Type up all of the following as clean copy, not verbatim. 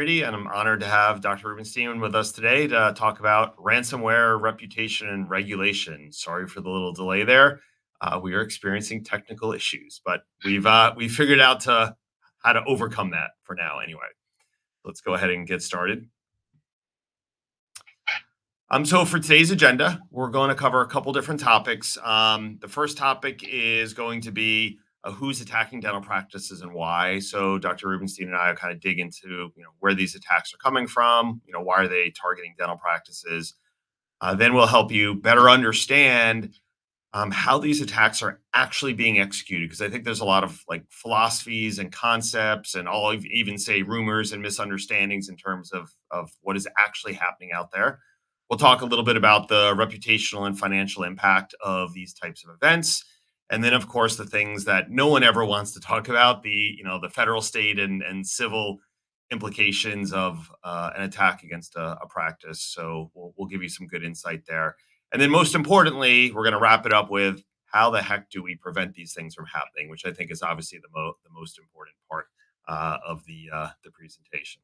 opportunity, and I'm honored to have Dr. Rubenstein with us today to talk about ransomware reputation and regulation. Sorry for the little delay there. We are experiencing technical issues, but we figured out how to overcome that for now. Anyway, let's go ahead and get started. So for today's agenda, we're going to cover a couple different topics. The first topic is going to be who's attacking dental practices and why. So Dr. Rubenstein and I will kind of dig into where these attacks are coming from. Why are they targeting dental practices? Then we'll help you better understand how these attacks are actually being executed, because I think there's a lot of like philosophies and concepts, and I'll even say rumors and misunderstandings in terms of what is actually happening out there. We'll talk a little bit about the reputational and financial impact of these types of events. And then, of course, the things that no one ever wants to talk about, the federal, state, and civil implications of an attack against a practice. So we'll give you some good insight there. And then most importantly, we're going to wrap it up with how the heck do we prevent these things from happening, which I think is obviously the most important part of the presentation.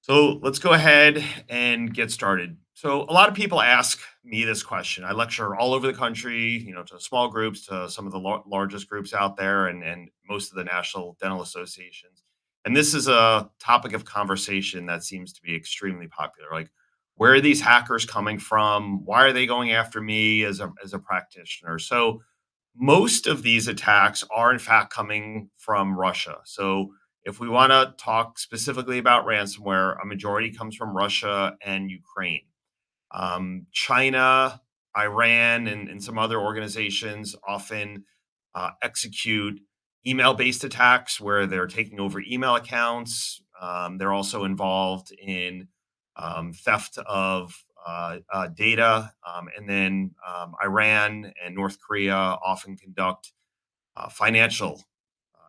So let's go ahead and get started. So a lot of people ask me this question. I lecture all over the country, to small groups, to some of the largest groups out there, and most of the national dental associations. And this is a topic of conversation that seems to be extremely popular. Like, where are these hackers coming from? Why are they going after me as a practitioner? So most of these attacks are in fact coming from Russia. So if we want to talk specifically about ransomware, a majority comes from Russia and Ukraine. China, Iran, and some other organizations often execute email based attacks where they're taking over email accounts. They're also involved in theft of data. And then Iran and North Korea often conduct financial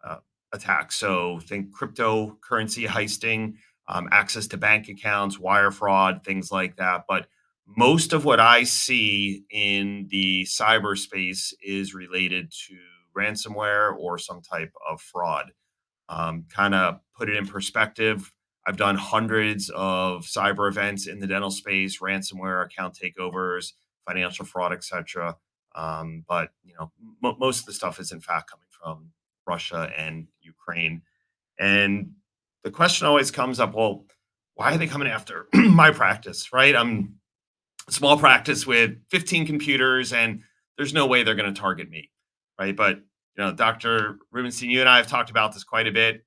uh, attacks. So think cryptocurrency heisting, access to bank accounts, wire fraud, things like that. But most of what I see in the cyberspace is related to ransomware or some type of fraud. Kind of put it in perspective, I've done hundreds of cyber events in the dental space, ransomware, account takeovers, financial fraud, etc. But most of the stuff is in fact coming from Russia and Ukraine. And the question always comes up, well, why are they coming after my practice, right? I'm a small practice with 15 computers, and there's no way they're going to target me, right? But Dr. Rubenstein, you and I have talked about this quite a bit.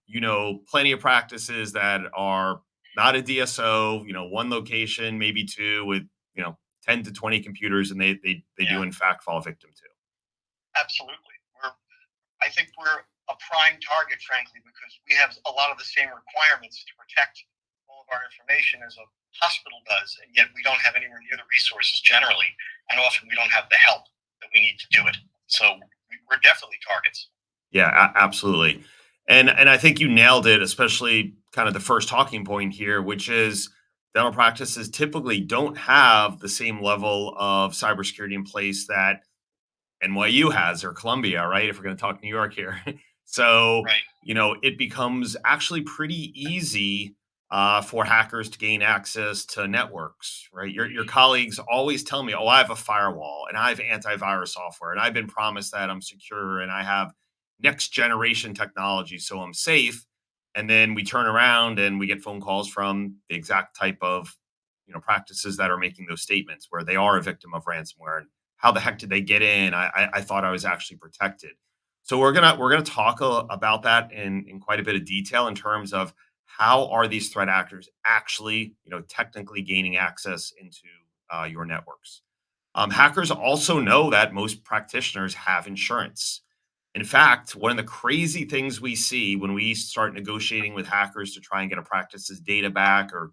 Plenty of practices that are not a DSO, one location, maybe two, with 10 to 20 computers, and they do in fact fall victim to. Absolutely. I think we're a prime target, frankly, because we have a lot of the same requirements to protect all of our information as a hospital does, and yet we don't have anywhere near the resources generally, and often we don't have the help that we need to do it. So we're definitely targets. Yeah, absolutely. And I think you nailed it, especially kind of the first talking point here, which is dental practices typically don't have the same level of cybersecurity in place that NYU has, or Columbia, right? If we're going to talk New York here. So, Right. It becomes actually pretty easy for hackers to gain access to networks, right? Your colleagues always tell me, oh, I have a firewall and I have antivirus software and I've been promised that I'm secure and I have next generation technology, so I'm safe. And then we turn around and we get phone calls from the exact type of practices that are making those statements where they are a victim of ransomware. And how the heck did they get in? I thought I was actually protected. So we're gonna talk about that in quite a bit of detail in terms of how are these threat actors actually technically gaining access into your networks. Hackers also know that most practitioners have insurance. In fact, one of the crazy things we see when we start negotiating with hackers to try and get a practice's data back or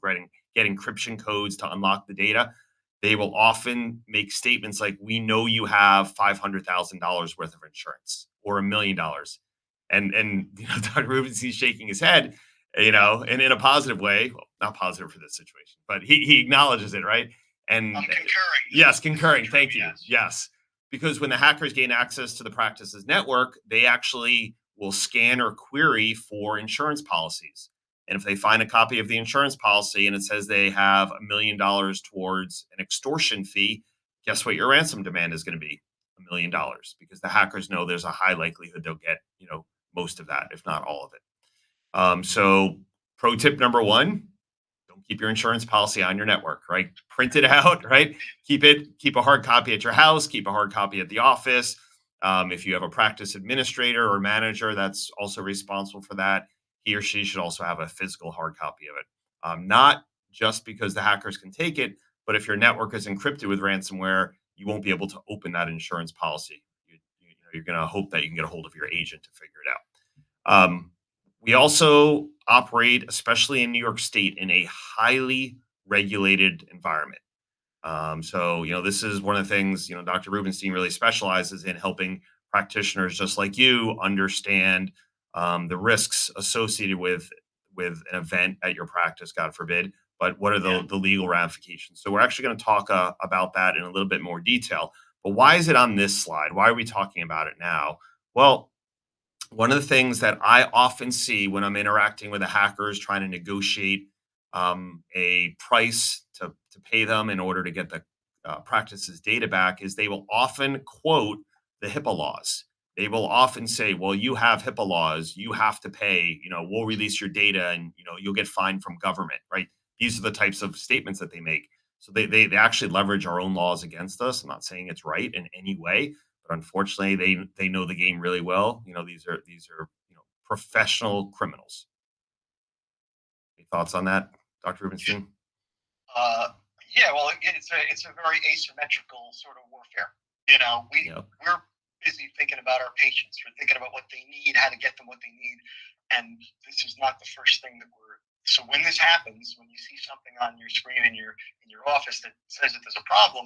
get encryption codes to unlock the data, they will often make statements like, "We know you have $500,000 worth of insurance or $1 million," and Dr. Rubenstein's shaking his head, and in a positive way, well, not positive for this situation, but he acknowledges it, right? And I'm concurring. yes, concurring. Thank you. Yes. Because when the hackers gain access to the practice's network, they actually will scan or query for insurance policies. And if they find a copy of the insurance policy and it says they have $1 million towards an extortion fee, guess what your ransom demand is going to be? $1 million, because the hackers know there's a high likelihood they'll get, most of that, if not all of it. So pro tip number one, don't keep your insurance policy on your network, right? Print it out, right? Keep a hard copy at your house, keep a hard copy at the office. If you have a practice administrator or manager that's also responsible for that, he or she should also have a physical hard copy of it. Not just because the hackers can take it, but if your network is encrypted with ransomware, you won't be able to open that insurance policy. You're going to hope that you can get a hold of your agent to figure it out. We also operate, especially in New York State, in a highly regulated environment. So this is one of the things, Dr. Rubenstein really specializes in helping practitioners just like you understand the risks associated with an event at your practice, God forbid, but what are the legal ramifications? So we're actually going to talk about that in a little bit more detail. But why is it on this slide? Why are we talking about it now? Well, one of the things that I often see when I'm interacting with the hackers trying to negotiate a price to pay them in order to get the practice's data back is they will often quote the HIPAA laws. They will often say, well, you have HIPAA laws, you have to pay, we'll release your data and, you'll get fined from government, right? These are the types of statements that they make. So they actually leverage our own laws against us. I'm not saying it's right in any way, but unfortunately, they know the game really well. These are professional criminals. Any thoughts on that, Dr. Rubenstein? Yeah, well, it's a very asymmetrical sort of warfare. We're busy thinking about our patients. We're thinking about what they need, how to get them what they need, and this is not the first thing that we're. So when this happens, when you see something on your screen in your office that says that there's a problem,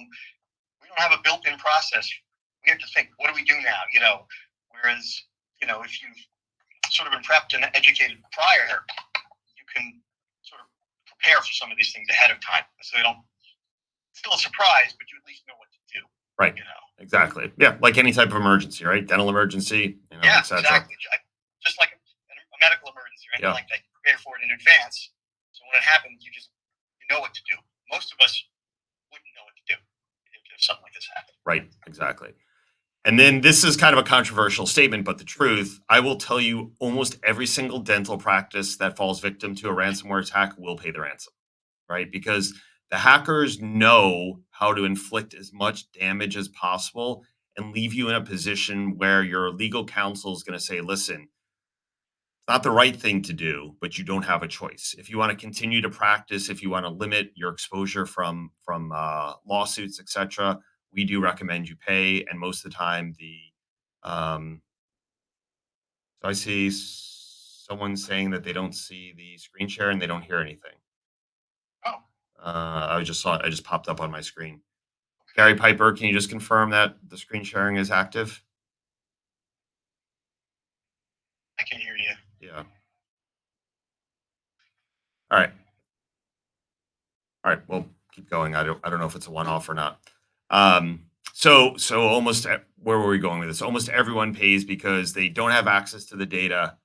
we don't have a built-in process. We have to think, what do we do now? Whereas if you've sort of been prepped and educated prior, you can sort of prepare for some of these things ahead of time, so they don't. It's still a surprise, but you at least know what to do. Right. Exactly. Yeah, like any type of emergency, right? Dental emergency, yeah, etc. Exactly. Just like a medical emergency, right? Like that, you prepare for it in advance. So when it happens, you know what to do. Most of us wouldn't know what to do if something like this happened. Right. Exactly. And then this is kind of a controversial statement, but the truth, I will tell you, almost every single dental practice that falls victim to a ransomware attack will pay the ransom, right? Because the hackers know how to inflict as much damage as possible and leave you in a position where your legal counsel is going to say, listen, it's not the right thing to do, but you don't have a choice. If you want to continue to practice, if you want to limit your exposure from lawsuits, etc., we do recommend you pay. And most of the time, so I see someone saying that they don't see the screen share and they don't hear anything. Oh, I just saw it. I just popped up on my screen. Gary Piper, can you just confirm that the screen sharing is active? I can hear you. Yeah. All right. All right. Well, keep going. I don't know if it's a one-off or not. So almost where were we going with this? Almost everyone pays because they don't have access to the data.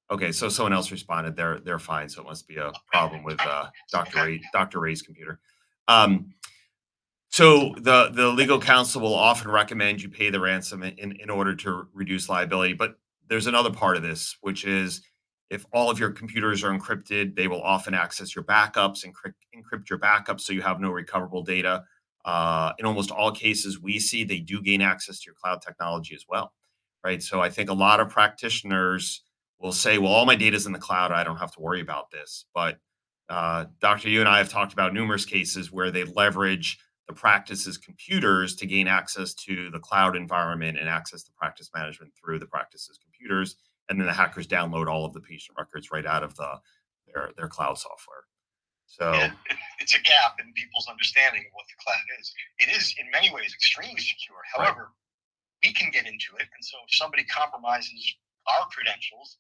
Okay, so someone else responded. They're fine. So it must be a problem with Dr. Ray's computer. So the legal counsel will often recommend you pay the ransom in order to reduce liability. But there's another part of this, which is if all of your computers are encrypted, they will often access your backups, encrypt your backups so you have no recoverable data. In almost all cases we see, they do gain access to your cloud technology as well, right? So I think a lot of practitioners will say, well, all my data is in the cloud. I don't have to worry about this. But Doctor, you and I have talked about numerous cases where they leverage the practice's computers to gain access to the cloud environment and access to practice management through the practice's computers. And then the hackers download all of the patient records right out of their cloud software. So it's a gap in people's understanding of what the cloud is. It is in many ways extremely secure. However, we can get into it. And so if somebody compromises our credentials,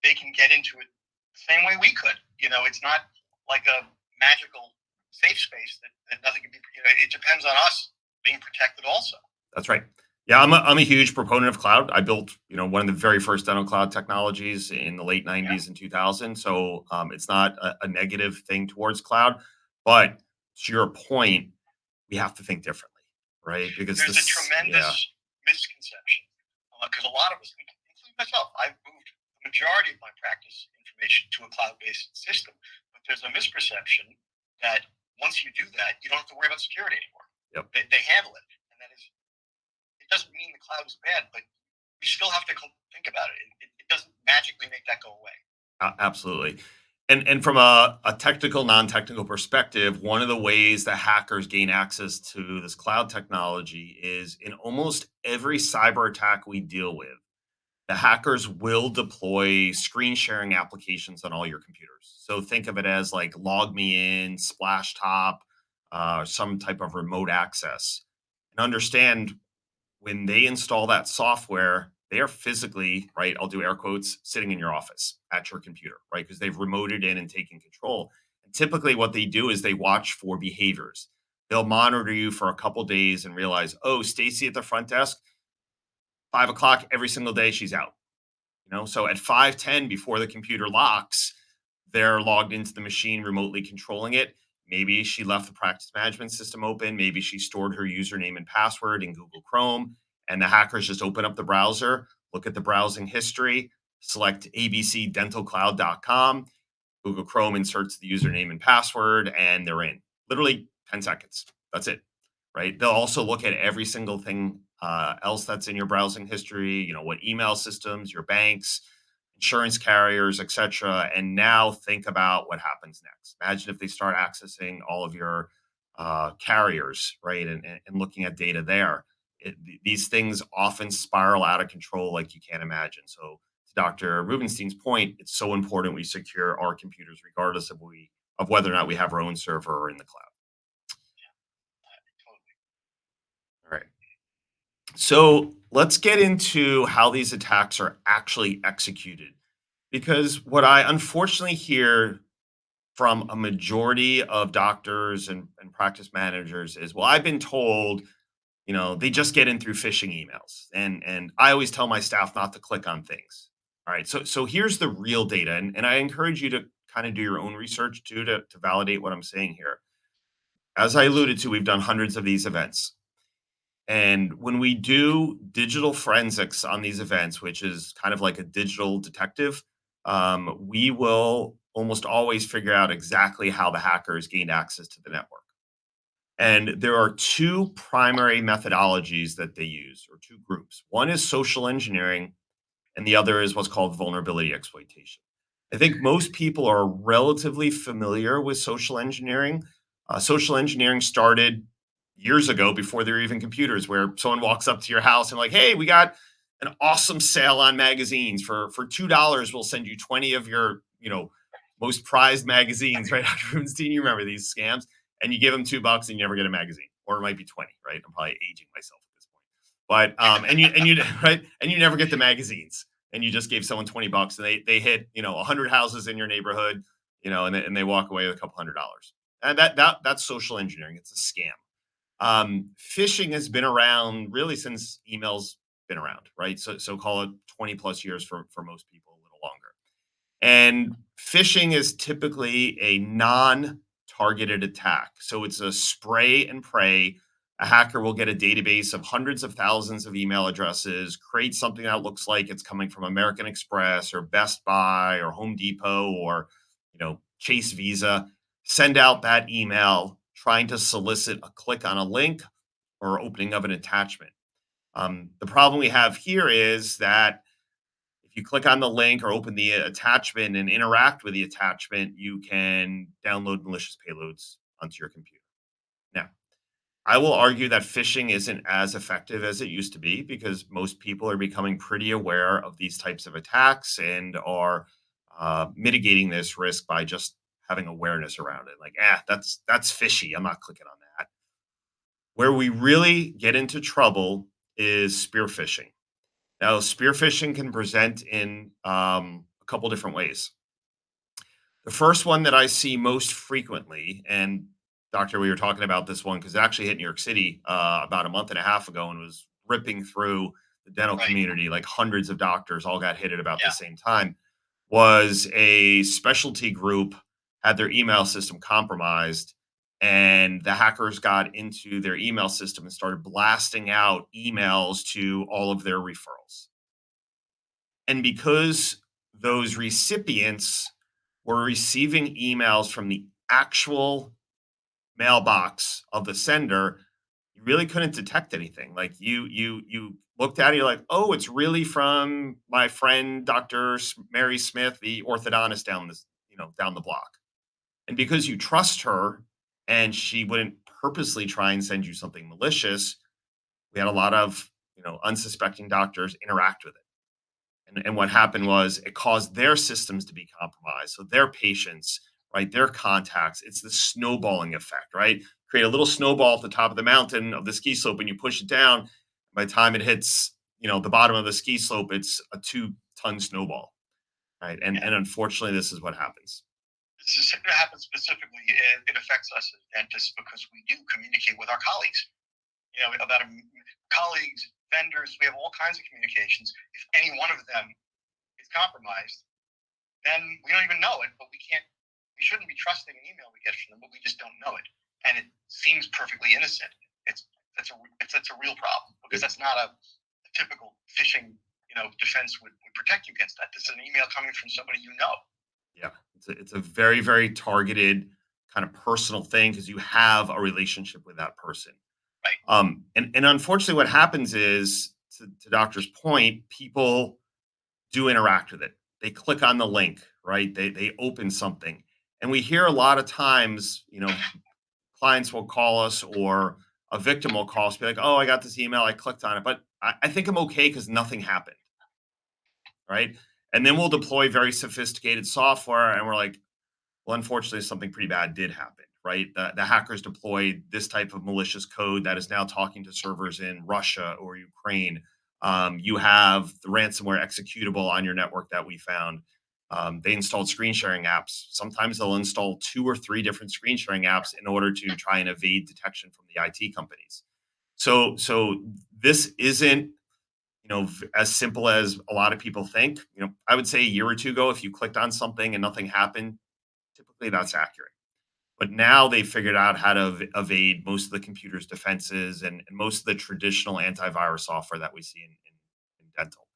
they can get into it the same way we could. It's not like a magical safe space that nothing can be. It depends on us being protected also. That's right. Yeah, I'm a huge proponent of cloud. I built, one of the very first dental cloud technologies in the late Yeah. 90s and 2000. So it's not a negative thing towards cloud, but to your point, we have to think differently, right? Because There's a this, tremendous yeah, misconception because a lot of us, including myself, I've moved the majority of my practice information to a cloud-based system, but there's a misperception that once you do that, you don't have to worry about security anymore. yep, They handle it, and that is, it doesn't mean the cloud is bad, but you still have to think about it. It doesn't magically make that go away. absolutely. And from a technical, non-technical perspective, one of the ways that hackers gain access to this cloud technology is in almost every cyber attack we deal with. The hackers will deploy screen sharing applications on all your computers. So think of it as like log me in, splash top, some type of remote access. And understand when they install that software, they are physically, right? I'll do air quotes, sitting in your office at your computer, right? Because they've remoted in and taken control. And typically, what they do is they watch for behaviors. They'll monitor you for a couple days and realize, oh, Stacy at the front desk, 5 o'clock every single day, she's out. So at 5:10 before the computer locks, they're logged into the machine remotely controlling it. Maybe she left the practice management system open. Maybe she stored her username and password in Google Chrome. And the hackers just open up the browser, look at the browsing history, select abcdentalcloud.com. Google Chrome inserts the username and password, and they're in. Literally 10 seconds. That's it, right? They'll also look at every single thing else that's in your browsing history, what email systems, your banks, insurance carriers, etc. And now think about what happens next. Imagine if they start accessing all of your carriers, right? And looking at data there. These things often spiral out of control like you can't imagine. So to Dr. Rubenstein's point, it's so important we secure our computers regardless of whether or not we have our own server or in the cloud. Totally. All right. So let's get into how these attacks are actually executed. Because what I unfortunately hear from a majority of doctors and practice managers is, well, I've been told, they just get in through phishing emails. And I always tell my staff not to click on things. All right. So here's the real data. And I encourage you to kind of do your own research too to validate what I'm saying here. As I alluded to, we've done hundreds of these events. And when we do digital forensics on these events, which is kind of like a digital detective, we will almost always figure out exactly how the hackers gained access to the network. And there are two primary methodologies that they use, or two groups. One is social engineering, and the other is what's called vulnerability exploitation. I think most people are relatively familiar with social engineering. Social engineering started years ago before there were even computers, where someone walks up to your house and like, "Hey, we got an awesome sale on magazines for $2. We'll send you 20 of your most prized magazines." Right, Dr. Rubenstein, you remember these scams? And you give them $2 and you never get a magazine, or it might be 20. Right, I'm probably aging myself at this point, but and you right, and you never get the magazines, and you just gave someone $20 and they hit 100 houses in your neighborhood, and they walk away with a couple $100. And that's social engineering. It's a scam. Phishing has been around really since emails been around, right? So call it 20 plus years for most people, a little longer. And phishing is typically a non-targeted attack. So it's a spray and pray. A hacker will get a database of hundreds of thousands of email addresses, create something that looks like it's coming from American Express or Best Buy or Home Depot or Chase Visa, send out that email trying to solicit a click on a link or opening of an attachment. The problem we have here is that if you click on the link or open the attachment and interact with the attachment, you can download malicious payloads onto your computer. Now, I will argue that phishing isn't as effective as it used to be because most people are becoming pretty aware of these types of attacks and are mitigating this risk by just having awareness around it. Like, that's fishy. I'm not clicking on that. Where we really get into trouble is spear phishing. Now, spear phishing can present in a couple different ways. The first one that I see most frequently, and Doctor, we were talking about this one because it actually hit New York City about a month and a half ago and was ripping through the dental Right. community, like hundreds of doctors all got hit at about the Yeah. same time, was a specialty group had their email system compromised, and the hackers got into their email system and started blasting out emails to all of their referrals. And because those recipients were receiving emails from the actual mailbox of the sender, you really couldn't detect anything. Like you looked at it, you're like, oh, it's really from my friend Dr. Mary Smith, the orthodontist down this, down the block. And because you trust her and she wouldn't purposely try and send you something malicious, we had a lot of unsuspecting doctors interact with it. And what happened was it caused their systems to be compromised. So their patients, right, their contacts, it's the snowballing effect, right? Create a little snowball at the top of the mountain of the ski slope, and you push it down. By the time it hits, the bottom of the ski slope, it's a 2-ton snowball, right? And Yeah. unfortunately, this is what happens. It happens specifically. It affects us as dentists because we do communicate with our colleagues. About colleagues, vendors. We have all kinds of communications. If any one of them is compromised, then we don't even know it. But we can't. We shouldn't be trusting an email we get from them, but we just don't know it, and it seems perfectly innocent. It's that's a real problem because that's not a typical phishing defense would protect you against that. This is an email coming from somebody you know. Yeah, it's a very, very targeted kind of personal thing because you have a relationship with that person. Right. And unfortunately, what happens is, to Doctor's point, people do interact with it. They click on the link, right? They open something, and we hear a lot of times, clients will call us or a victim will call us, be like, "Oh, I got this email, I clicked on it, but I think I'm okay because nothing happened." Right? And then we'll deploy very sophisticated software, and we're like, well, unfortunately, something pretty bad did happen, right? The hackers deployed this type of malicious code that is now talking to servers in Russia or Ukraine. You have the ransomware executable on your network that we found. They installed screen sharing apps. Sometimes they'll install 2 or 3 different screen sharing apps in order to try and evade detection from the IT companies. So this isn't as simple as a lot of people think. I would say a year or two ago, if you clicked on something and nothing happened, typically that's accurate. But now they figured out how to evade most of the computer's defenses and most of the traditional antivirus software that we see in dental.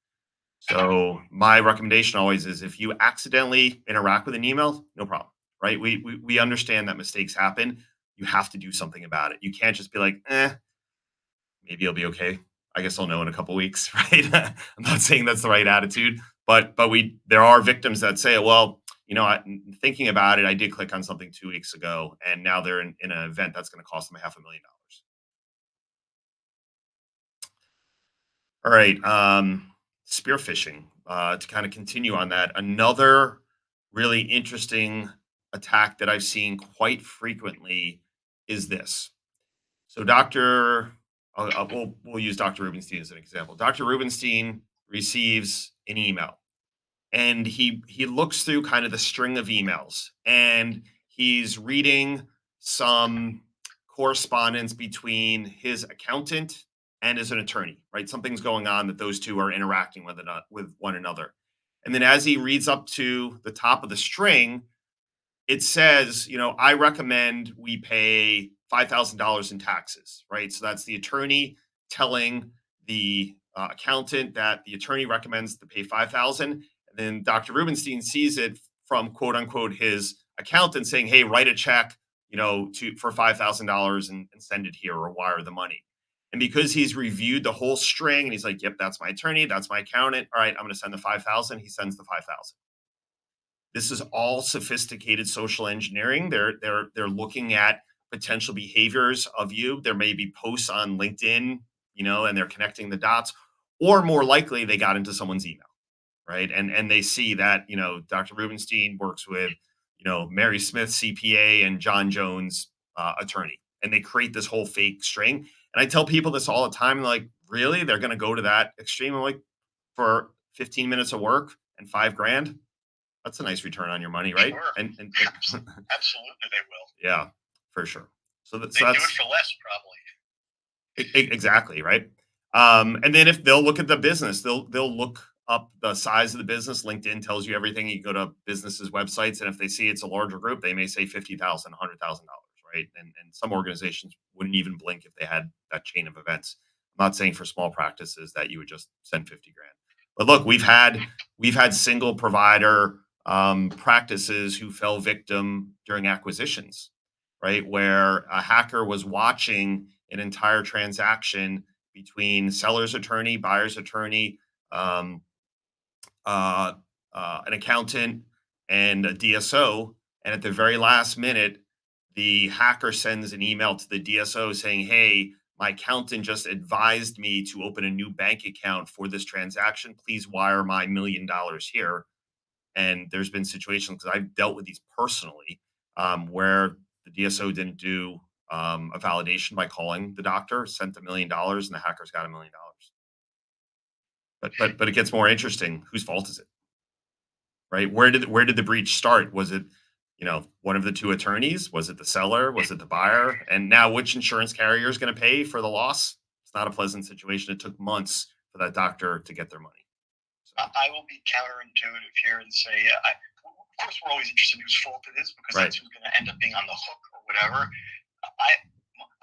So my recommendation always is if you accidentally interact with an email, no problem, right? We understand that mistakes happen. You have to do something about it. You can't just be like, maybe it'll be okay. I guess I'll know in a couple weeks, right? I'm not saying that's the right attitude, but there are victims that say, well, thinking about it, I did click on something 2 weeks ago, and now they're in an event that's going to cost them $500,000. All right, spear phishing. To kind of continue on that, another really interesting attack that I've seen quite frequently is this. So we'll use Dr. Rubenstein as an example. Dr. Rubenstein receives an email, and he looks through kind of the string of emails, and he's reading some correspondence between his accountant and as an attorney, right? Something's going on that those two are interacting with one another. And then as he reads up to the top of the string, it says, I recommend we pay $5,000 in taxes, right? So that's the attorney telling the accountant that the attorney recommends to pay 5,000, and then Dr. Rubenstein sees it from quote unquote his accountant saying, "Hey, write a check, to for $5,000 and send it here or wire the money." And because he's reviewed the whole string and he's like, "Yep, that's my attorney, that's my accountant. All right, I'm going to send the 5,000." He sends the 5,000. This is all sophisticated social engineering. They're looking at potential behaviors of you. There may be posts on LinkedIn, and they're connecting the dots, or more likely they got into someone's email, right? And they see that Dr. Rubenstein works with Mary Smith CPA and John Jones attorney, and they create this whole fake string. And I tell people this all the time, like, really, they're going to go to that extreme? I'm like, for 15 minutes of work and 5 grand, that's a nice return on your money, right? Sure. And Absolutely, they will. yeah, for sure. So They do it that's for less, probably. exactly right. And then if they'll look at the business, they'll look up the size of the business. LinkedIn tells you everything. You go to businesses' websites, and if they see it's a larger group, they may say 50,000, $100,000, right? And some organizations wouldn't even blink if they had that chain of events. I'm not saying for small practices that you would just send 50 grand. But look, we've had single provider practices who fell victim during acquisitions, right? Where a hacker was watching an entire transaction between seller's attorney, buyer's attorney, um, uh, an accountant, and a DSO. And at the very last minute, the hacker sends an email to the DSO saying, "Hey, my accountant just advised me to open a new bank account for this transaction. Please wire my $1 million here." And there's been situations because I've dealt with these personally, where the DSO didn't do a validation by calling the doctor, sent $1 million, and the hackers got $1 million. But it gets more interesting. Whose fault is it? Right? Where did the breach start? Was it, one of the two attorneys? Was it the seller? Was it the buyer? And now which insurance carrier is going to pay for the loss? It's not a pleasant situation. It took months for that doctor to get their money. So, I will be counterintuitive here and say, of course, we're always interested in whose fault it is because right. that's who's going to end up being on the hook or whatever.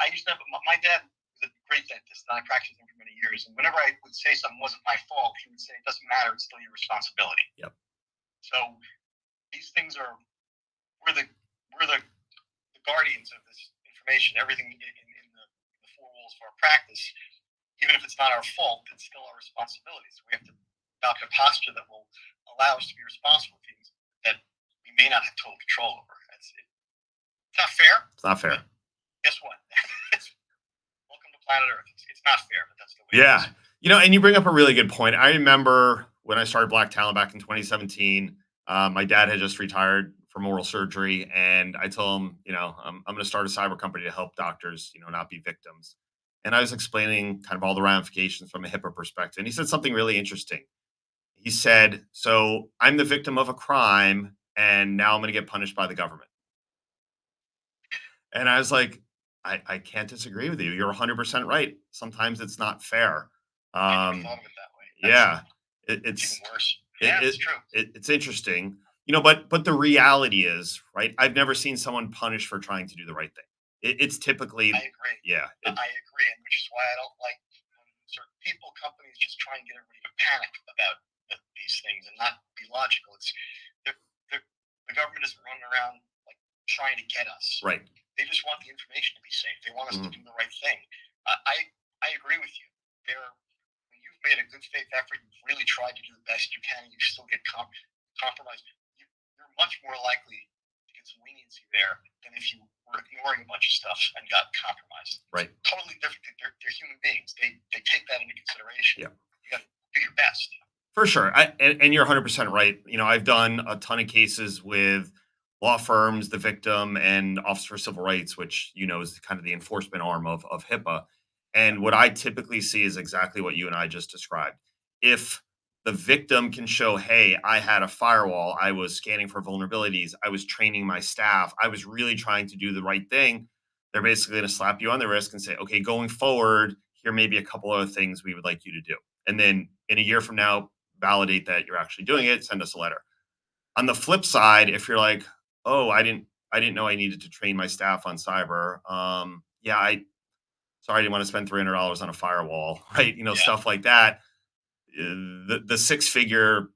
I used to have my dad was a great dentist, and I practiced him for many years. And whenever I would say something wasn't my fault, he would say, "It doesn't matter; it's still your responsibility." Yep. So these things are we're the guardians of this information. Everything in the four walls of our practice, even if it's not our fault, it's still our responsibility. So we have to adopt a posture that will allow us to be responsible for things that we may not have total control over. It's not fair. It's not fair. Guess what? Welcome to planet Earth. It's not fair, but that's the way it Yeah. is. And you bring up a really good point. I remember when I started Black Talent back in 2017, my dad had just retired from oral surgery. And I told him, I'm going to start a cyber company to help doctors, not be victims. And I was explaining kind of all the ramifications from a HIPAA perspective. And he said something really interesting. He said, "So I'm the victim of a crime, and now I'm going to get punished by the government." And I was like, I can't disagree with you. You're 100% right. Sometimes it's not fair. I never thought of it that way. Yeah, It's it's even worse. it, Yeah, it, it's true. it's interesting, but the reality is, right? I've never seen someone punished for trying to do the right thing. It's typically, I agree. yeah, I agree, and which is why I don't like when certain people, companies just try and get everybody to panic about these things and not be logical. It's the, the, the government isn't running around like trying to get us. right. They just want the information to be safe. They want us to Mhm. do the right thing. I agree with you. When you've made a good faith effort, you've really tried to do the best you can, and you still get compromised. You're much more likely to get some leniency there than if you were ignoring a bunch of stuff and got compromised. Right. It's totally different. They're human beings. They take that into consideration. Yeah. You got to do your best. For sure. And you're 100% right. I've done a ton of cases with law firms, the victim, and Office for Civil Rights, which, is kind of the enforcement arm of HIPAA. And what I typically see is exactly what you and I just described. If the victim can show, "Hey, I had a firewall, I was scanning for vulnerabilities, I was training my staff, I was really trying to do the right thing," they're basically going to slap you on the wrist and say, "Okay, going forward, here may be a couple other things we would like you to do." And then in a year from now, validate that you're actually doing it, send us a letter. On the flip side, if you're like, "Oh, I didn't know I needed to train my staff on cyber. Yeah, I didn't want to spend $300 on a firewall," right? Yeah. Stuff like that. The six figure,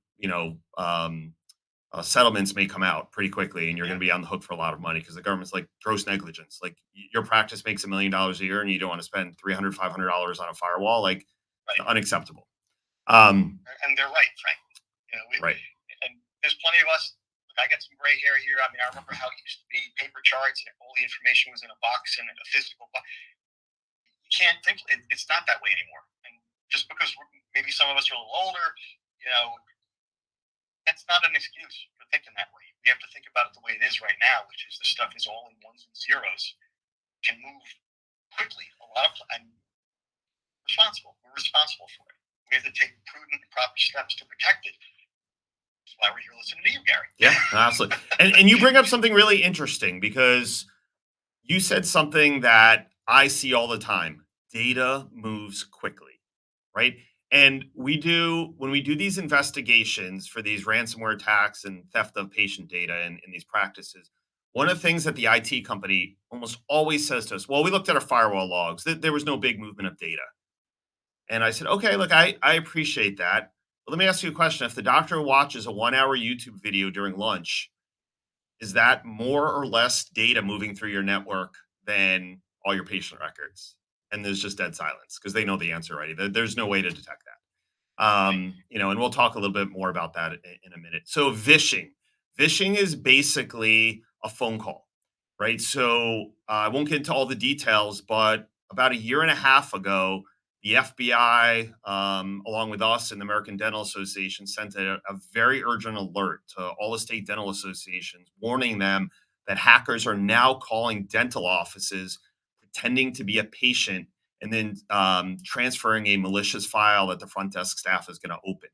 settlements may come out pretty quickly, and you're Yeah. going to be on the hook for a lot of money because the government's like gross negligence. Like your practice makes $1 million a year, and you don't want to spend $300, $500 on a firewall. Like it's Right. unacceptable. Um, And they're right, frankly. right. And there's plenty of us. Look, I got some gray hair here. I mean, I remember how it used to be paper charts and all the information was in a box and a physical box. You can't think it's not that way anymore. And just because maybe some of us are a little older, you know, that's not an excuse for thinking that way. We have to think about it the way it is right now, which is the stuff is all in ones and zeros, can move quickly. And responsible. We're responsible for it. We have to take prudent, proper steps to protect it. That's why we're here listening to you, Gary. Yeah, absolutely. And you bring up something really interesting because you said something that I see all the time. Data moves quickly. right? And when we do these investigations for these ransomware attacks and theft of patient data in these practices, one of the things that the IT company almost always says to us, well, we looked at our firewall logs, there was no big movement of data. And I said, okay, look, I appreciate that. But let me ask you a question. If the doctor watches a 1 hour YouTube video during lunch, is that more or less data moving through your network than all your patient records? And there's just dead silence because they know the answer already. There's no way to detect that. Right. And we'll talk a little bit more about that in a minute. So vishing is basically a phone call, right? So I won't get into all the details, but about a year and a half ago, the FBI, along with us and the American Dental Association, sent a very urgent alert to all the state dental associations, warning them that hackers are now calling dental offices, pretending to be a patient and then transferring a malicious file that the front desk staff is going to open.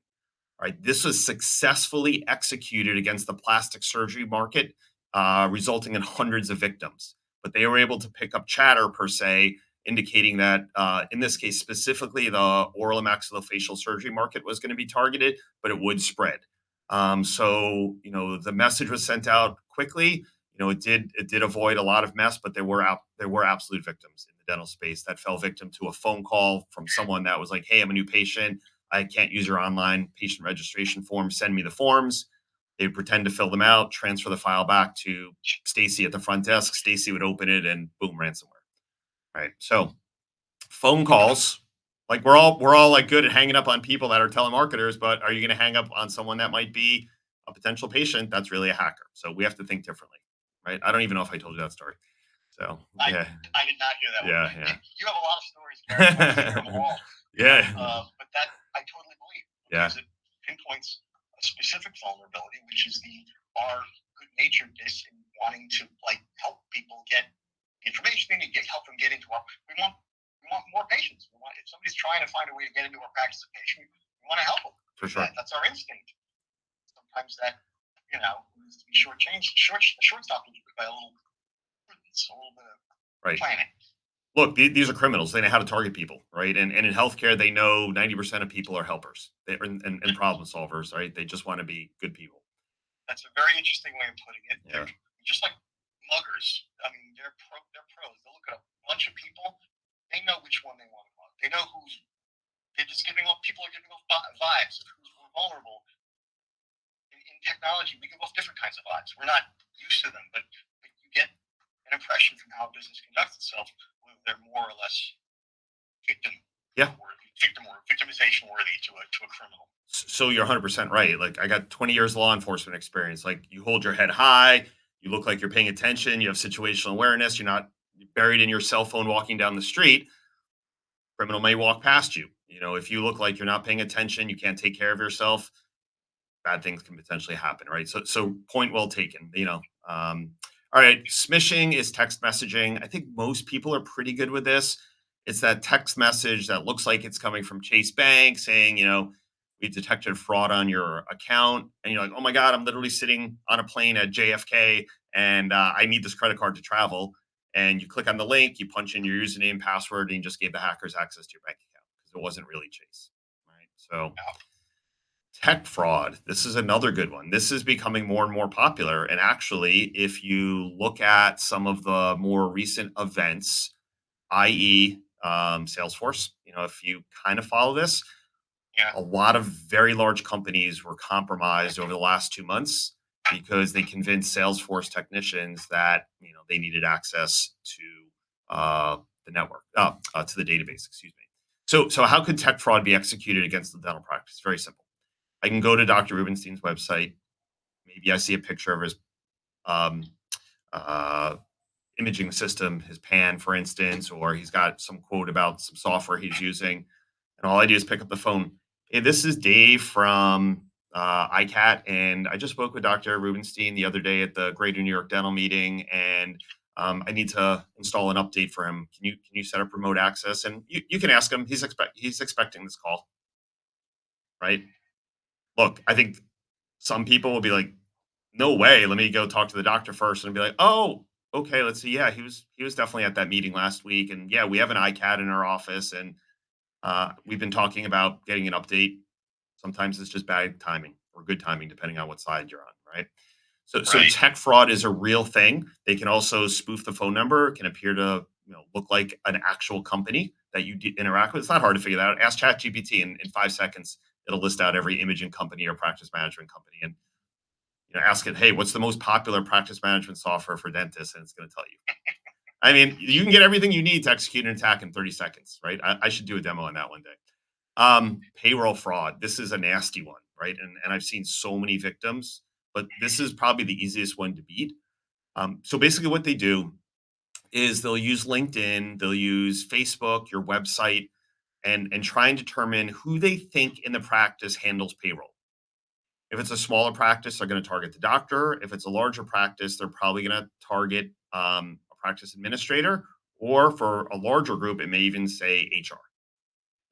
Right, this was successfully executed against the plastic surgery market, resulting in hundreds of victims. But they were able to pick up chatter per se, indicating that in this case specifically, the oral and maxillofacial surgery market was going to be targeted, but it would spread. So the message was sent out quickly. It did avoid a lot of mess, but there were absolute victims in the dental space that fell victim to a phone call from someone that was like, "Hey, I'm a new patient. I can't use your online patient registration form. Send me the forms." They would pretend to fill them out, transfer the file back to Stacy at the front desk. Stacy would open it, and boom, ransomware. Right. So phone calls, like we're all like good at hanging up on people that are telemarketers, but are you going to hang up on someone that might be a potential patient that's really a hacker? So we have to think differently, right? I don't even know if I told you that story. So I yeah, I did not hear that one. yeah, You have a lot of stories, Gary. I want to hear them yeah, all. yeah, But that I totally believe yeah, because it pinpoints a specific vulnerability, which is our good naturedness in wanting to help people get the information they need, help them get into our. We want more patients. If somebody's trying to find a way to get into our practice of patient, we want to help them. for sure. That's our instinct. Sometimes that needs to be shortstopped by a little prudence, a little bit of Right. planning. Look, these are criminals. They know how to target people, right? And in healthcare, they know 90% of people are helpers and problem solvers, right? They just want to be good people. That's a very interesting way of putting it. Yeah. They're just like muggers. I mean, they're pros. They'll look at a bunch of people. They know which one they want to mug. They know who's. They're just giving off. People are giving off vibes of who's more vulnerable. In technology, we give off different kinds of vibes. We're not used to them, but you get an impression from how business conducts itself whether they're more or less victim Yeah. victimization worthy to a criminal. So you're 100% right. Like I got 20 years law enforcement experience. Like you hold your head high, you look like you're paying attention, you have situational awareness, you're not buried in your cell phone walking down the street. Criminal may walk past you. If you look like you're not paying attention, you can't take care of yourself, bad things can potentially happen, right? So point well taken. All right, smishing is text messaging. I think most people are pretty good with this. It's that text message that looks like it's coming from Chase Bank saying, we detected fraud on your account, and you're like, oh my god, I'm literally sitting on a plane at JFK, and I need this credit card to travel. And you click on the link, you punch in your username, password, and you just gave the hackers access to your bank account because it wasn't really Chase, right? So tech fraud. This is another good one. This is becoming more and more popular. And actually, if you look at some of the more recent events, i.e., Salesforce, if you kind of follow this, Yeah. a lot of very large companies were compromised over the last 2 months because they convinced Salesforce technicians that they needed access to the network, to the database. Excuse me. So how could tech fraud be executed against the dental practice? Very simple. I can go to Dr. Rubenstein's website. Maybe I see a picture of his um, uh, imaging system, his pan, for instance, or he's got some quote about some software he's using. And all I do is pick up the phone. Hey, this is Dave from ICAT. And I just spoke with Dr. Rubenstein the other day at the Greater New York Dental meeting. And I need to install an update for him. Can you set up remote access? And you can ask him. He's expecting this call, right? Look, I think some people will be like, "No way, let me go talk to the doctor first," and be like, "Oh, okay, let's see. Yeah, he was definitely at that meeting last week, and yeah, we have an ICAD in our office, and We've been talking about getting an update. Sometimes it's just bad timing or good timing, depending on what side you're on, right? So Right. tech fraud is a real thing. They can also spoof the phone number. It can appear to look like an actual company that you interact with. It's not hard to figure that out. Ask ChatGPT in 5 seconds. It'll list out every imaging company or practice management company, and ask it, hey, what's the most popular practice management software for dentists, and it's going to tell you. I mean, you can get everything you need to execute an attack in 30 seconds, right? I should do a demo on that one day. Payroll fraud. This is a nasty one, right? And I've seen so many victims, but this is probably the easiest one to beat. So basically, what they do is they'll use LinkedIn, they'll use Facebook, your website, and try and determine who they think in the practice handles payroll. If it's a smaller practice, they're going to target the doctor. If it's a larger practice, they're probably going to target a practice administrator, or for a larger group, it may even say HR.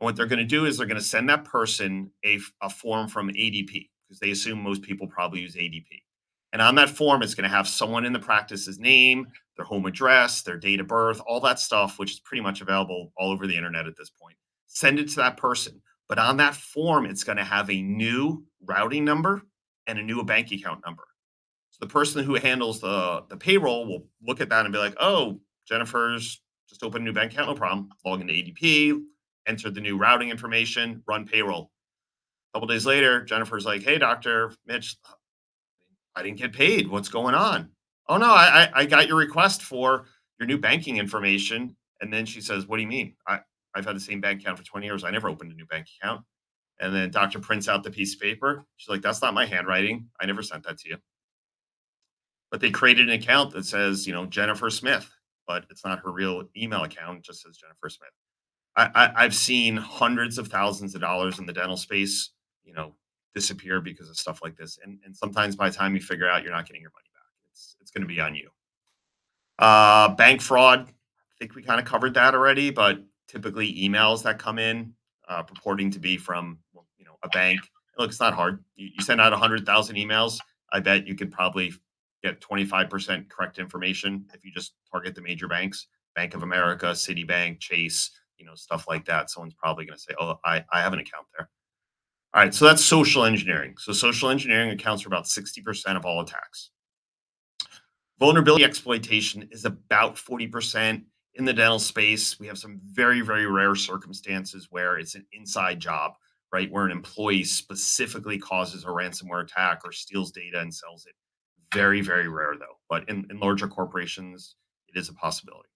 And what they're going to do is they're going to send that person a form from ADP because they assume most people probably use ADP. And on that form, it's going to have someone in the practice's name, their home address, their date of birth, all that stuff, which is pretty much available all over the internet at this point. Send it to that person. But on that form, it's going to have a new routing number and a new bank account number. So the person who handles the payroll will look at that and be like, "Oh, Jennifer's just opened a new bank account, no problem. Log into ADP, enter the new routing information, run payroll." A couple days later, Jennifer's like, "Hey, Doctor Mitch, I didn't get paid. What's going on?" "Oh no, I got your request for your new banking information." And then she says, "What do you mean? I've had the same bank account for 20 years. I never opened a new bank account." And then doctor prints out the piece of paper. She's like, "That's not my handwriting. I never sent that to you." But they created an account that says, Jennifer Smith, but it's not her real email account. It just says Jennifer Smith. I've seen hundreds of thousands of dollars in the dental space, you know, disappear because of stuff like this. And sometimes by the time you figure out you're not getting your money back, it's going to be on you. Bank fraud. I think we kind of covered that already, but typically emails that come in purporting to be from a bank. Look, it's not hard. You send out 100,000 emails. I bet you could probably get 25% correct information if you just target the major banks: Bank of America, Citibank, Chase, stuff like that. Someone's probably going to say, "Oh, I have an account there." All right, so that's social engineering. So social engineering accounts for about 60% of all attacks. Vulnerability exploitation is about 40% in the dental space. We have some very, very rare circumstances where it's an inside job, right? Where an employee specifically causes a ransomware attack or steals data and sells it. Very, very rare though. But in larger corporations, it is a possibility.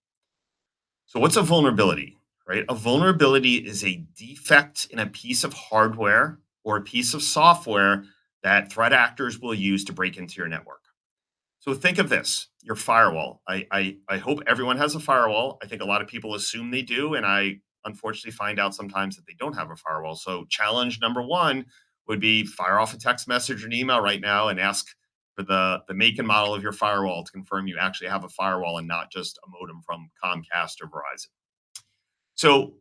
So, what's a vulnerability, right? A vulnerability is a defect in a piece of hardware or a piece of software that threat actors will use to break into your network. So think of this, your firewall. I hope everyone has a firewall. I think a lot of people assume they do, and I unfortunately find out sometimes that they don't have a firewall. So challenge number one would be fire off a text message or an email right now and ask for the make and model of your firewall to confirm you actually have a firewall and not just a modem from Comcast or Verizon. So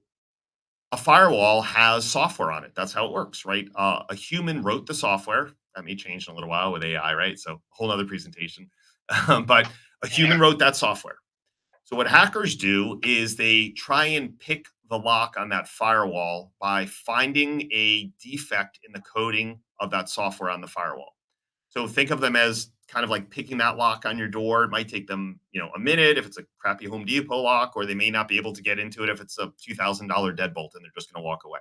a firewall has software on it. That's how it works, right? A human wrote the software. That may change in a little while with AI, right? So, a whole other presentation. But a human Yeah. wrote that software. So, what hackers do is they try and pick the lock on that firewall by finding a defect in the coding of that software on the firewall. So think of them as kind of like picking that lock on your door. It might take them, a minute if it's a crappy Home Depot lock, or they may not be able to get into it if it's a $2,000 deadbolt and they're just going to walk away.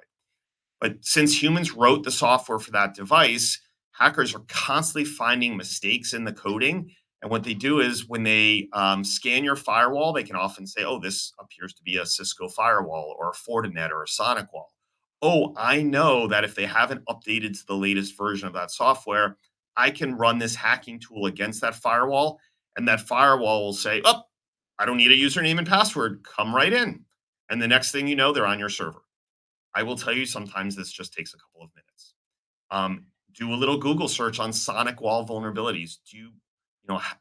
But since humans wrote the software for that device, hackers are constantly finding mistakes in the coding. And what they do is when they scan your firewall, they can often say, "Oh, this appears to be a Cisco firewall or a Fortinet or a Sonic wall. Oh, I know that if they haven't updated to the latest version of that software, I can run this hacking tool against that firewall. And that firewall will say, "Oh, I don't need a username and password. Come right in." And the next thing you know, they're on your server. I will tell you, sometimes this just takes a couple of minutes. Do a little Google search on Sonic wall vulnerabilities. Do you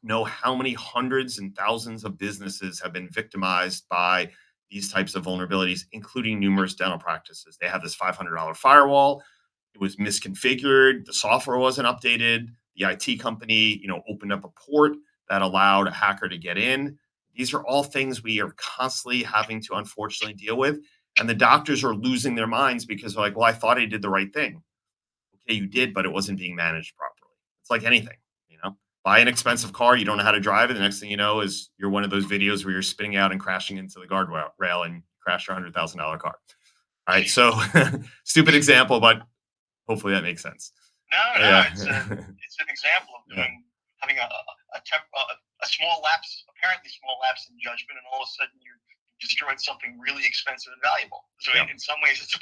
know how many hundreds and thousands of businesses have been victimized by these types of vulnerabilities, including numerous dental practices? They have this $500 firewall. It was misconfigured. The software wasn't updated. The IT company, opened up a port that allowed a hacker to get in. These are all things we are constantly having to unfortunately deal with. And the doctors are losing their minds because they're like, well, I thought I did the right thing. Okay, you did, but it wasn't being managed properly. It's like anything, you know. Buy an expensive car, you don't know how to drive it. The next thing you know is you're one of those videos where you're spinning out and crashing into the guardrail rail and crash your $100,000 car. All right, so stupid example, but hopefully that makes sense. No, no, Yeah, it's an example of yeah, having a small lapse, apparently small lapse in judgment, and all of a sudden you destroyed something really expensive and valuable. So yeah, in some ways, it's a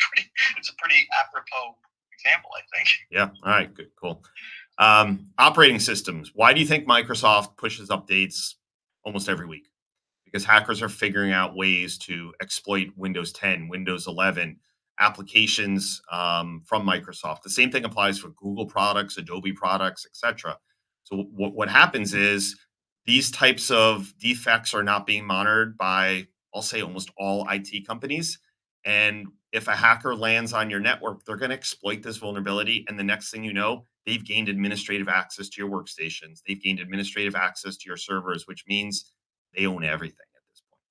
pretty apropos example, I think. yeah. All right, good, cool. Operating systems. Why do you think Microsoft pushes updates almost every week? Because hackers are figuring out ways to exploit Windows 10, Windows 11 applications from Microsoft. The same thing applies for Google products, Adobe products, etc. So what happens is these types of defects are not being monitored by, I'll say, almost all IT companies. And if a hacker lands on your network, they're going to exploit this vulnerability. And the next thing you know, they've gained administrative access to your workstations. They've gained administrative access to your servers, which means they own everything at this point,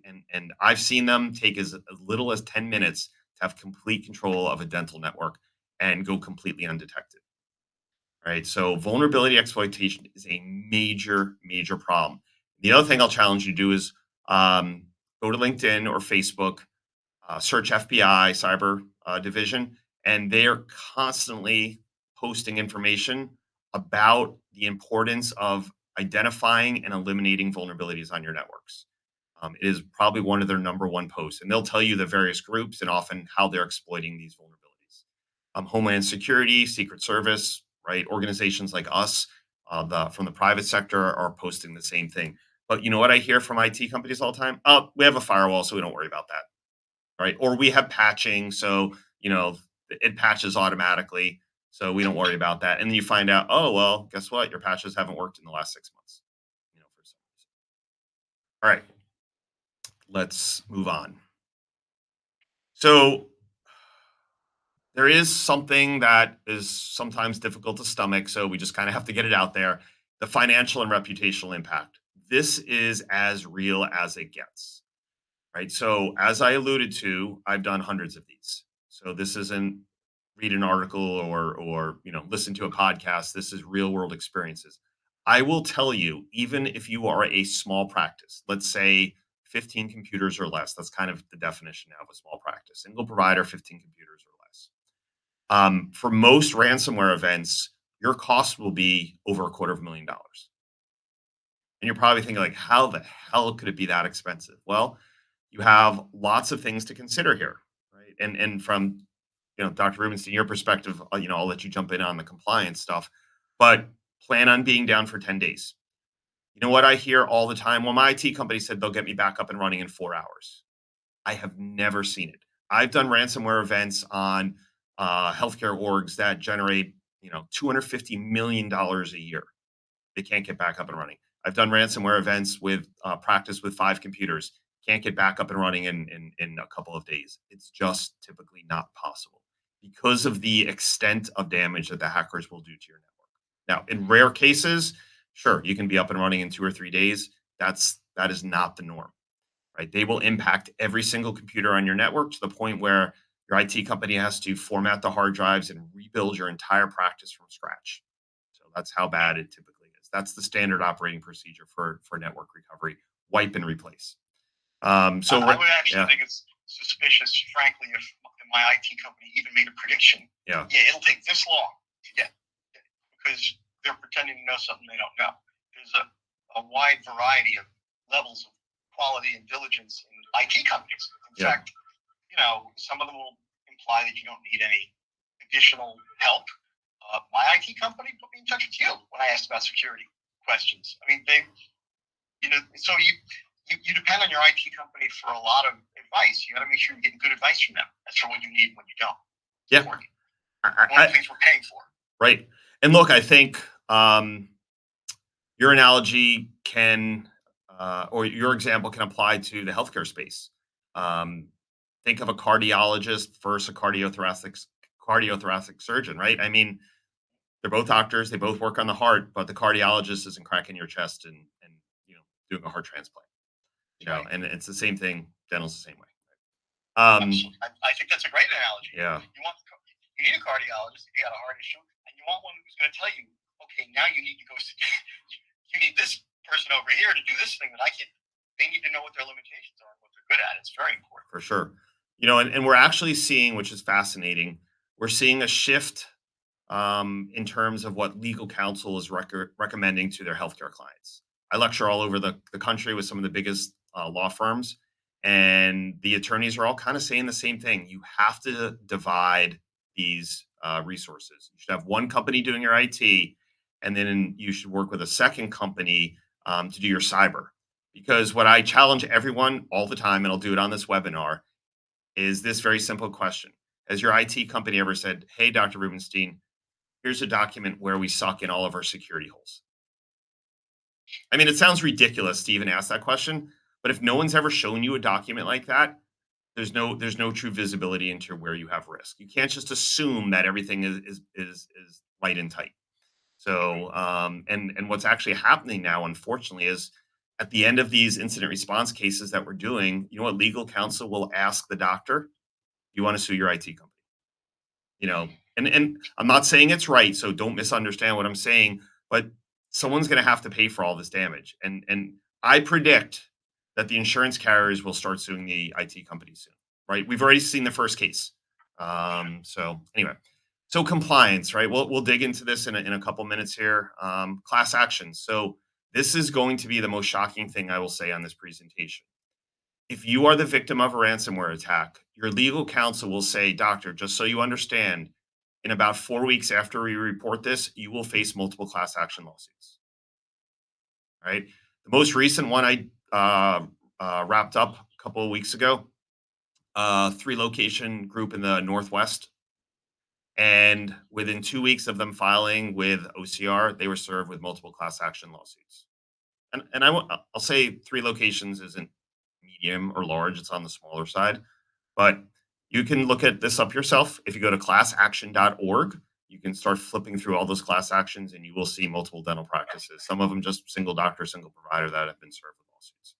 right? And I've seen them take as little as 10 minutes to have complete control of a dental network and go completely undetected, right? So vulnerability exploitation is a major, major problem. The other thing I'll challenge you to do is go to LinkedIn or Facebook, search FBI cyber division, and they are constantly posting information about the importance of identifying and eliminating vulnerabilities on your networks. It is probably one of their number one posts, and they'll tell you the various groups and often how they're exploiting these vulnerabilities. Homeland Security, Secret Service, right? Organizations like us, from the private sector, are posting the same thing. But you know what I hear from IT companies all the time? Oh, we have a firewall, so we don't worry about that, right? Or we have patching, so it patches automatically, so we don't worry about that. And then you find out, oh well, guess what? Your patches haven't worked in the last 6 months, for some reason. All right, let's move on. So there is something that is sometimes difficult to stomach, so we just kind of have to get it out there. The financial and reputational impact. This is as real as it gets, right? So, as I alluded to, I've done hundreds of these. So this isn't read an article or listen to a podcast. This is real world experiences. I will tell you, even if you are a small practice, let's say 15 computers or less, that's kind of the definition now of a small practice. Single provider, 15 computers or less. For most ransomware events, your cost will be over $250,000. And you're probably thinking, like, how the hell could it be that expensive? Well, you have lots of things to consider here, right? And from Dr. Rubenstein, your perspective, I'll let you jump in on the compliance stuff, but plan on being down for 10 days. You know what I hear all the time? Well, my IT company said they'll get me back up and running in 4 hours. I have never seen it. I've done ransomware events on healthcare orgs that generate, $250 million a year. They can't get back up and running. I've done ransomware events with practice with 5 computers. Can't get back up and running in a couple of days. It's just typically not possible because of the extent of damage that the hackers will do to your network. Now, in rare cases, sure, you can be up and running in 2 or 3 days. That is not the norm, right? They will impact every single computer on your network to the point where your IT company has to format the hard drives and rebuild your entire practice from scratch. So that's how bad it typically is. That's the standard operating procedure for network recovery: wipe and replace. I would actually Yeah, think it's suspicious, frankly, if my IT company even made a prediction. yeah, Yeah, it'll take this long to get, because they're pretending to know something they don't know. There's a wide variety of levels of quality and diligence in IT companies. In yeah, fact, some of them will imply that you don't need any additional help. My IT company put me in touch with you when I asked about security questions. I mean, so you depend on your IT company for a lot of advice. You got to make sure you're getting good advice from them. That's for what you need when you don't. It's yeah. important. One of the things we're paying for. Right. And look, I think your analogy or your example can apply to the healthcare space. Um, think of a cardiologist versus a cardiothoracic surgeon, right? I mean, they're both doctors. They both work on the heart, but the cardiologist isn't cracking your chest and doing a heart transplant. Right. And it's the same thing. Dental's the same way. Um, Absolutely. I think that's a great analogy. yeah, You need a cardiologist if you got a heart issue, and you want one who's going to tell you, okay, now you need to go. You need this person over here to do this thing that I can. They need to know what their limitations are and what they're good at. It's very important. for sure. And we're actually seeing, which is fascinating, we're seeing a shift in terms of what legal counsel is recommending to their healthcare clients. I lecture all over the country with some of the biggest law firms, and the attorneys are all kind of saying the same thing. You have to divide these resources. You should have one company doing your IT, and then you should work with a second company to do your cyber. Because what I challenge everyone all the time, and I'll do it on this webinar, is this very simple question. Has your IT company ever said, "Hey, Dr. Rubenstein, here's a document where we suck in all of our security holes"? I mean, it sounds ridiculous to even ask that question, but if no one's ever shown you a document like that, there's no true visibility into where you have risk. You can't just assume that everything is light and tight. So, and what's actually happening now, unfortunately, is at the end of these incident response cases that we're doing, you know what legal counsel will ask the doctor? You want to sue your IT company? And I'm not saying it's right, so don't misunderstand what I'm saying, but someone's going to have to pay for all this damage. And I predict that the insurance carriers will start suing the IT companies soon, right? We've already seen the first case. So anyway, so compliance, right? We'll dig into this in a couple minutes here. Class actions. So this is going to be the most shocking thing I will say on this presentation. If you are the victim of a ransomware attack, your legal counsel will say, "Doctor, just so you understand, in about 4 weeks after we report this, you will face multiple class action lawsuits." Right? The most recent one I wrapped up a couple of weeks ago, 3 location group in the Northwest. And within 2 weeks of them filing with OCR, they were served with multiple class action lawsuits. And I'll say 3 locations isn't medium or large; it's on the smaller side. But you can look at this up yourself. If you go to classaction.org, you can start flipping through all those class actions and you will see multiple dental practices. Some of them just single doctor, single provider that have been served with lawsuits.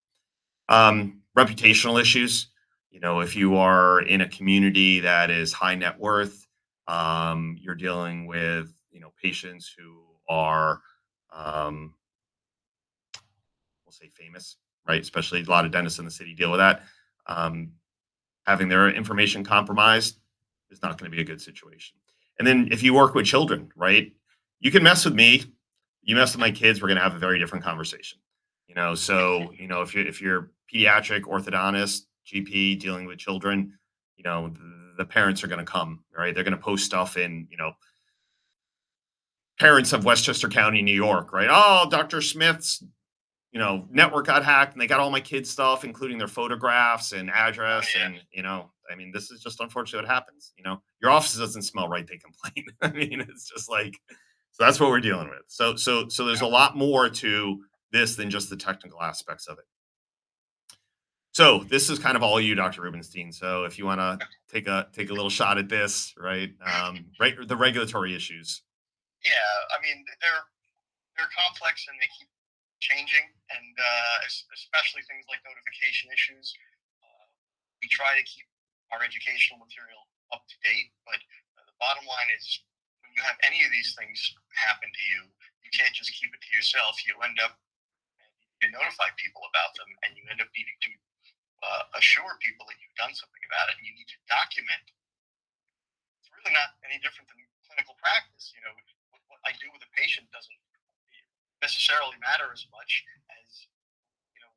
Reputational issues. If you are in a community that is high net worth, you're dealing with, patients who are, we'll say famous, right? Especially a lot of dentists in the city deal with that. Um, Having their information compromised is not going to be a good situation. And then if you work with children, right? You can mess with me, you mess with my kids, we're going to have a very different conversation. So if you're pediatric orthodontist, GP dealing with children, the parents are going to come, right? They're going to post stuff in, parents of Westchester County, New York, right? Oh, Dr. Smith's network got hacked and they got all my kids' stuff, including their photographs and address. Yeah. And, I mean, this is just unfortunately what happens. Your office doesn't smell right, they complain. I mean, it's just like, so that's what we're dealing with. So there's a lot more to this than just the technical aspects of it. So this is kind of all you, Dr. Rubenstein. So if you want to take a little shot at this, right? The regulatory issues. Yeah, I mean they're complex and they keep changing, and especially things like notification issues. Uh, we try to keep our educational material up to date, but the bottom line is when you have any of these things happen to you, you can't just keep it to yourself. You end up you notify people about them, and you end up needing to assure people that you've done something about it, and you need to document. It's really not any different than clinical practice. What I do with a patient doesn't necessarily matter as much as you know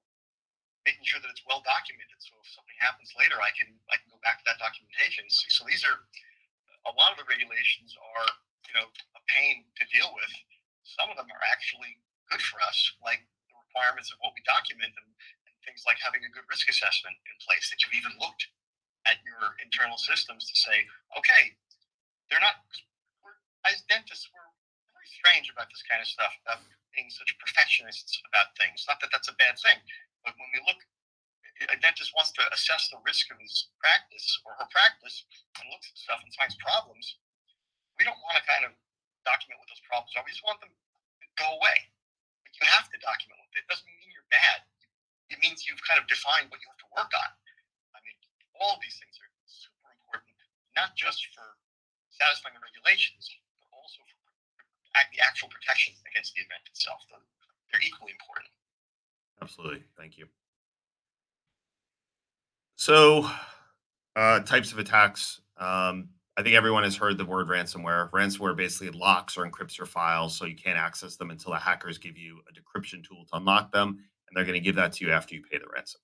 making sure that it's well documented. So if something happens later, I can go back to that documentation. So these are a lot of the regulations are a pain to deal with. Some of them are actually good for us, like the requirements of what we document and things like having a good risk assessment in place that you've even looked at your internal systems to say, okay, they're not. We're, as dentists, we're very strange about this kind of stuff, about being such perfectionists about things. Not that that's a bad thing, but when we look, a dentist wants to assess the risk of his practice or her practice and looks at stuff and finds problems. We don't want to kind of document what those problems are. We just want them to go away. But you have to document it. It doesn't mean you're bad. It means you've kind of defined what you have to work on. I mean, All of these things are super important, not just for satisfying the regulations, but also for the actual protection against the event itself. They're equally important. Absolutely. Thank you. So, types of attacks. I think everyone has heard the word ransomware. Ransomware basically locks or encrypts your files so you can't access them until the hackers give you a decryption tool to unlock them, and they're going to give that to you after you pay the ransom.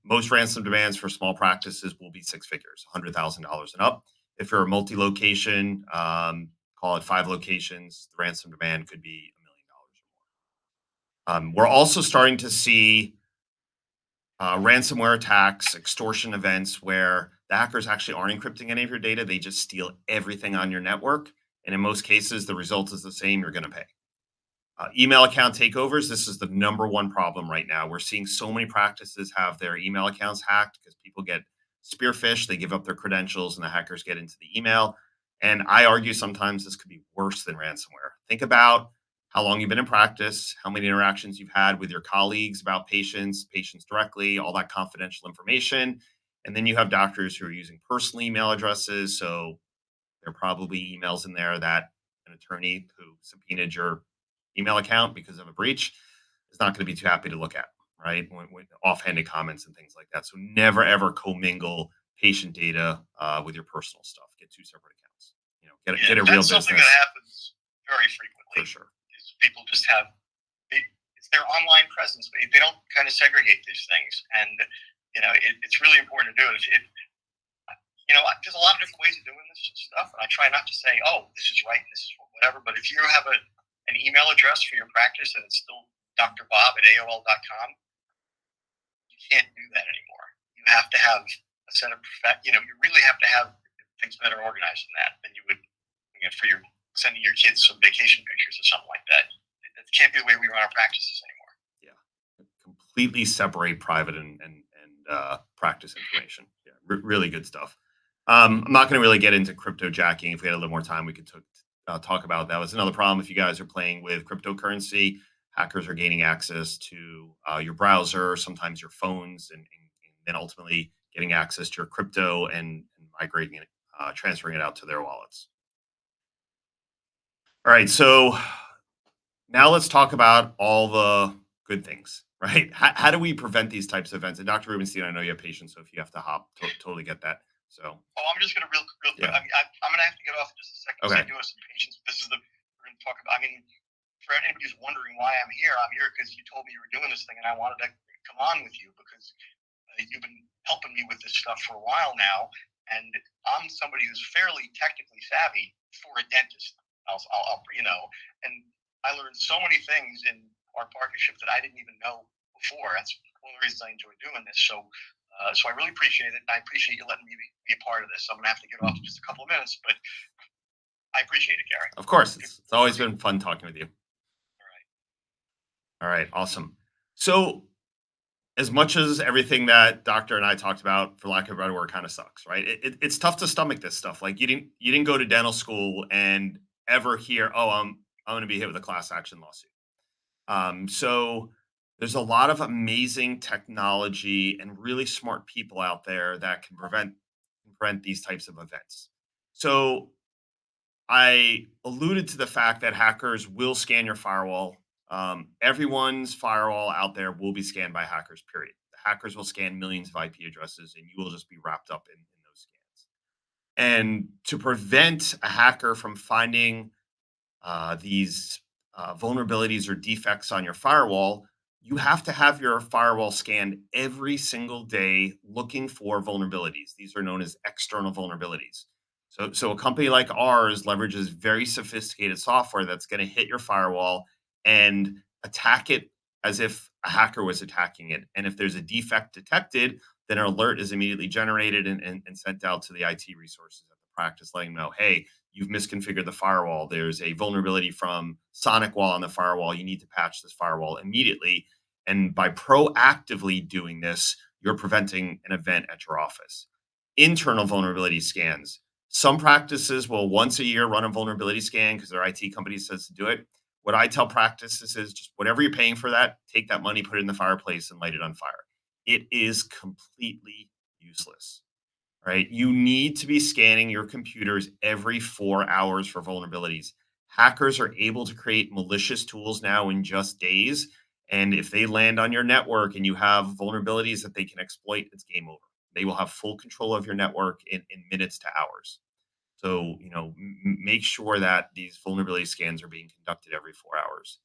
Most ransom demands for small practices will be six figures, $100,000 and up. If you're a multi-location, call it 5 locations, the ransom demand could be $1 million or more. We're also starting to see ransomware attacks, extortion events where the hackers actually aren't encrypting any of your data. They just steal everything on your network. And in most cases, the result is the same. You're going to pay. Email account takeovers. This is the number one problem right now. We're seeing so many practices have their email accounts hacked because people get spearphished. They give up their credentials and the hackers get into the email. And I argue sometimes this could be worse than ransomware. Think about how long you've been in practice, how many interactions you've had with your colleagues about patients directly, all that confidential information. And then you have doctors who are using personal email addresses. So there are probably emails in there that an attorney who subpoenaed your email account because of a breach is not going to be too happy to look at, right? When offhanded comments and things like that. So never ever commingle patient data with your personal stuff. Get two separate accounts. Get a real That's something business that happens very for frequently. sure. Is people just have it's their online presence. They don't kind of segregate these things, and it's really important to do it. There's a lot of different ways of doing this stuff, and I try not to say, "Oh, this is right, and this is whatever." But if you have an email address for your practice and it's still drbob@aol.com, you can't do that anymore. You have to have a set of you really have to have things better organized than that than you would for your sending your kids some vacation pictures or something like that. It can't be the way we run our practices anymore. Yeah, completely separate private and practice information. Yeah, really good stuff. I'm not going to really get into crypto jacking. If we had a little more time, we could talk about that. Was another problem if you guys are playing with cryptocurrency. Hackers are gaining access to your browser, sometimes your phones, and then ultimately getting access to your crypto and migrating it, transferring it out to their wallets. All right, so now let's talk about all the good things, right? How do we prevent these types of events? And Dr. Rubenstein, I know you have patients, so if you have to hop, totally get that. So, I'm just going to real quick. Yeah. I'm going to have to get off in just a second. Okay. I do have some patients. We're going to talk about. For anybody who's wondering why I'm here because you told me you were doing this thing, and I wanted to come on with you because you've been helping me with this stuff for a while now, and I'm somebody who's fairly technically savvy for a dentist. And I learned so many things in our partnership that I didn't even know before. That's one of the reasons I enjoy doing this. So I really appreciate it, and I appreciate you letting me be a part of this. I'm going to have to get off in just a couple of minutes, but I appreciate it, Gary. Of course, it's always been fun talking with you. All right. All right, awesome. So, as much as everything that Doctor and I talked about, for lack of a better word, kind of sucks, right? It's tough to stomach this stuff. Like you didn't go to dental school and ever hear, oh, I'm going to be hit with a class action lawsuit. So there's a lot of amazing technology and really smart people out there that can prevent these types of events. So I alluded to the fact that hackers will scan your firewall. Everyone's firewall out there will be scanned by hackers, period. The hackers will scan millions of IP addresses and you will just be wrapped up in those scans. And to prevent a hacker from finding these vulnerabilities or defects on your firewall, you have to have your firewall scanned every single day looking for vulnerabilities. These are known as external vulnerabilities. So a company like ours leverages very sophisticated software that's going to hit your firewall and attack it as if a hacker was attacking it. And if there's a defect detected, then an alert is immediately generated and sent out to the IT resources at the practice, letting them know, hey, you've misconfigured the firewall. There's a vulnerability from SonicWall on the firewall. You need to patch this firewall immediately. And by proactively doing this, you're preventing an event at your office. Internal vulnerability scans. Some practices will once a year run a vulnerability scan because their IT company says to do it. What I tell practices is just whatever you're paying for that, take that money, put it in the fireplace, and light it on fire. It is completely useless, right? You need to be scanning your computers every 4 hours for vulnerabilities. Hackers are able to create malicious tools now in just days. And if they land on your network and you have vulnerabilities that they can exploit, it's game over. They will have full control of your network in minutes to hours. So, make sure that these vulnerability scans are being conducted every 4 hours.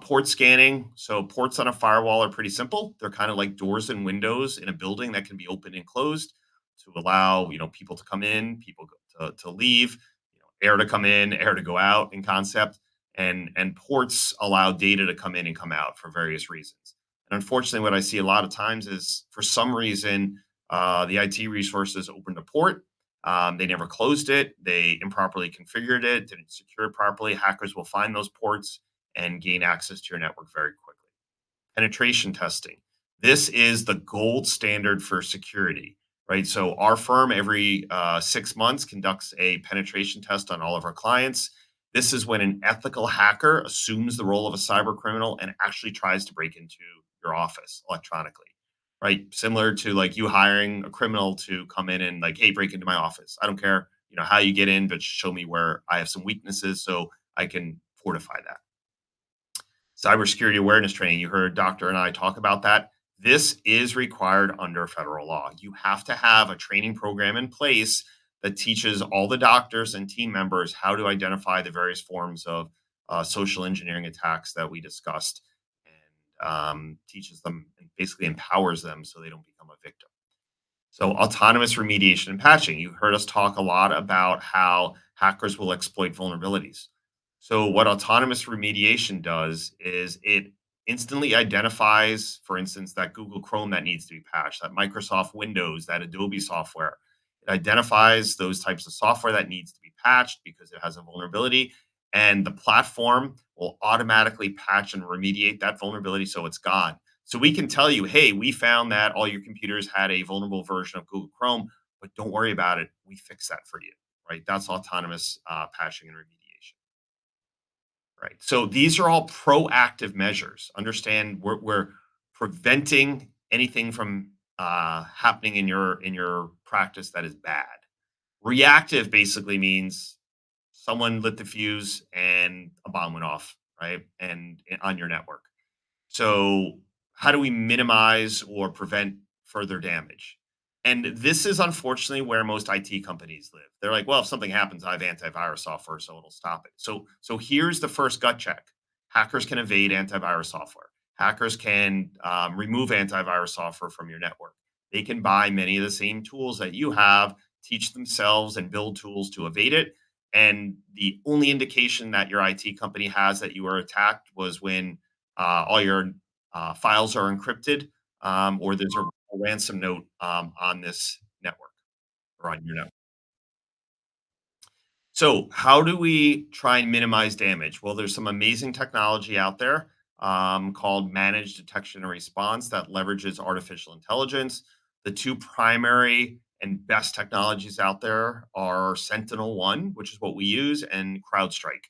Port scanning. So, ports on a firewall are pretty simple. They're kind of like doors and windows in a building that can be opened and closed to allow people to come in, people to leave, air to come in, air to go out in concept, and ports allow data to come in and come out for various reasons. And unfortunately, what I see a lot of times is for some reason the IT resources opened a port, they never closed it. They improperly configured it, didn't secure it properly. Hackers will find those ports and gain access to your network very quickly. Penetration testing. This is the gold standard for security, right? So our firm every 6 months conducts a penetration test on all of our clients. This is when an ethical hacker assumes the role of a cyber criminal and actually tries to break into your office electronically, right? Similar to like you hiring a criminal to come in and like, hey, break into my office. I don't care, how you get in, but show me where I have some weaknesses so I can fortify that. Cybersecurity awareness training. You heard Doctor and I talk about that. This is required under federal law. You have to have a training program in place that teaches all the doctors and team members how to identify the various forms of social engineering attacks that we discussed, and teaches them and basically empowers them so they don't become a victim. So, autonomous remediation and patching. You heard us talk a lot about how hackers will exploit vulnerabilities. So, what autonomous remediation does is it instantly identifies, for instance, that Google Chrome that needs to be patched, that Microsoft Windows, that Adobe software. It identifies those types of software that needs to be patched because it has a vulnerability. And the platform will automatically patch and remediate that vulnerability so it's gone. So we can tell you, hey, we found that all your computers had a vulnerable version of Google Chrome, but don't worry about it. We fix that for you, right? That's autonomous patching and remediation, right? So these are all proactive measures. Understand we're preventing anything from happening in your practice that is bad. Reactive basically means someone lit the fuse and a bomb went off, right? And on your network. So, how do we minimize or prevent further damage? And this is unfortunately where most IT companies live. They're like, well, if something happens, I have antivirus software, so it'll stop it. So here's the first gut check: hackers can evade antivirus software. Hackers can remove antivirus software from your network. They can buy many of the same tools that you have, teach themselves, and build tools to evade it. And the only indication that your IT company has that you were attacked was when all your files are encrypted, or there's a ransom note on this network or on your network. So, how do we try and minimize damage? Well, there's some amazing technology out there called managed detection and response that leverages artificial intelligence. The two primary and best technologies out there are Sentinel One, which is what we use, and CrowdStrike.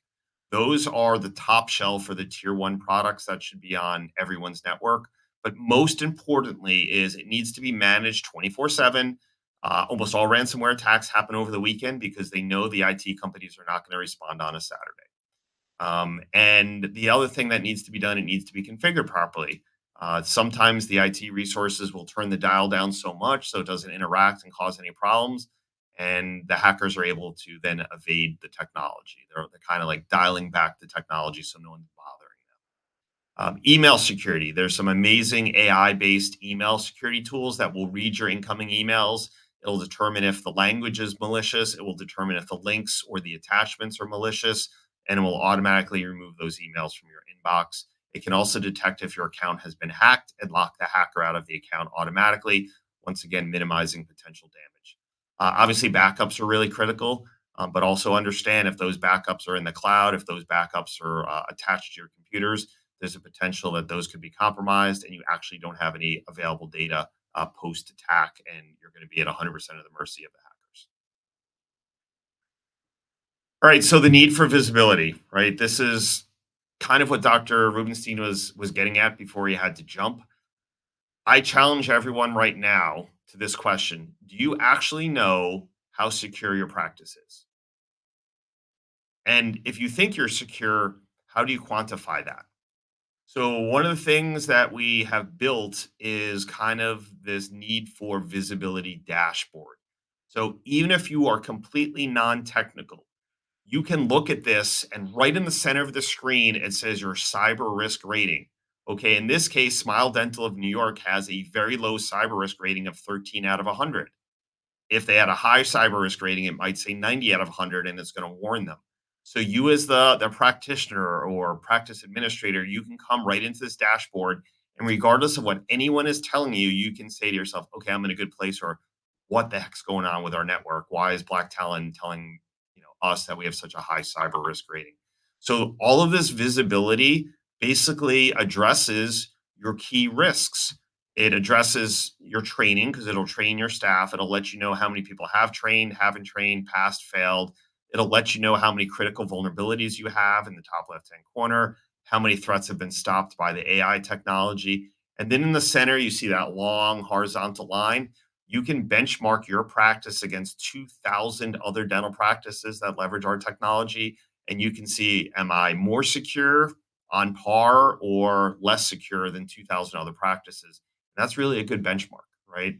Those are the top shelf for the tier one products that should be on everyone's network. But most importantly, is it needs to be managed 24/7. Almost all ransomware attacks happen over the weekend because they know the IT companies are not going to respond on a Saturday. And the other thing that needs to be done, it needs to be configured properly. Sometimes the IT resources will turn the dial down so much so it doesn't interact and cause any problems. And the hackers are able to then evade the technology. They're kind of like dialing back the technology so no one's bothering. Email security. There's some amazing AI based email security tools that will read your incoming emails. It'll determine if the language is malicious. It will determine if the links or the attachments are malicious, and it will automatically remove those emails from your inbox. It can also detect if your account has been hacked and lock the hacker out of the account automatically, once again, minimizing potential damage. Obviously, backups are really critical, but also understand if those backups are in the cloud, if those backups are attached to your computers, there's a potential that those could be compromised and you actually don't have any available data post attack, and you're going to be at 100% of the mercy of the hackers. All right, so the need for visibility, right? This is kind of what Dr. Rubenstein was getting at before he had to jump. I challenge everyone right now to this question. Do you actually know how secure your practice is? And if you think you're secure, how do you quantify that? So, one of the things that we have built is kind of this need for visibility dashboard. So, even if you are completely non technical, you can look at this, and right in the center of the screen, it says your cyber risk rating. Okay, in this case, Smile Dental of New York has a very low cyber risk rating of 13 out of 100. If they had a high cyber risk rating, it might say 90 out of 100, and it's going to warn them. So you, as the practitioner or practice administrator, you can come right into this dashboard, and regardless of what anyone is telling you, you can say to yourself, okay, I'm in a good place, or what the heck's going on with our network? Why is Black Talon telling us that we have such a high cyber risk rating? So all of this visibility basically addresses your key risks. It addresses your training because it'll train your staff. It'll let you know how many people have trained, haven't trained, passed, failed. It'll let you know how many critical vulnerabilities you have in the top left-hand corner, how many threats have been stopped by the AI technology. And then in the center, you see that long horizontal line. You can benchmark your practice against 2,000 other dental practices that leverage our technology. And you can see, am I more secure, on par, or less secure than 2,000 other practices? That's really a good benchmark, right?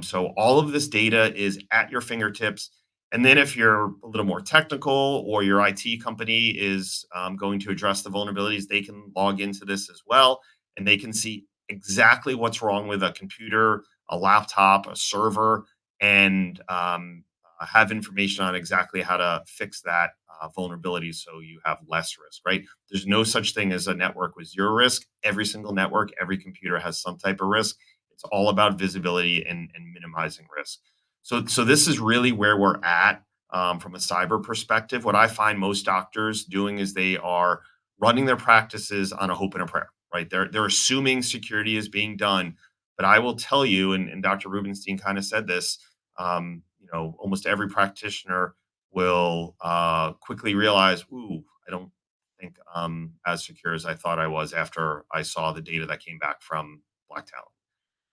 So all of this data is at your fingertips. And then if you're a little more technical, or your IT company is going to address the vulnerabilities, they can log into this as well, and they can see exactly what's wrong with a computer, a laptop, a server, and have information on exactly how to fix that vulnerability so you have less risk, right? There's no such thing as a network with zero risk. Every single network, every computer has some type of risk. It's all about visibility and minimizing risk. So this is really where we're at from a cyber perspective. What I find most doctors doing is they are running their practices on a hope and a prayer, right? They're assuming security is being done. But I will tell you, and Dr. Rubenstein kind of said this, almost every practitioner will quickly realize, ooh, I don't think I'm as secure as I thought I was after I saw the data that came back from Black Talon,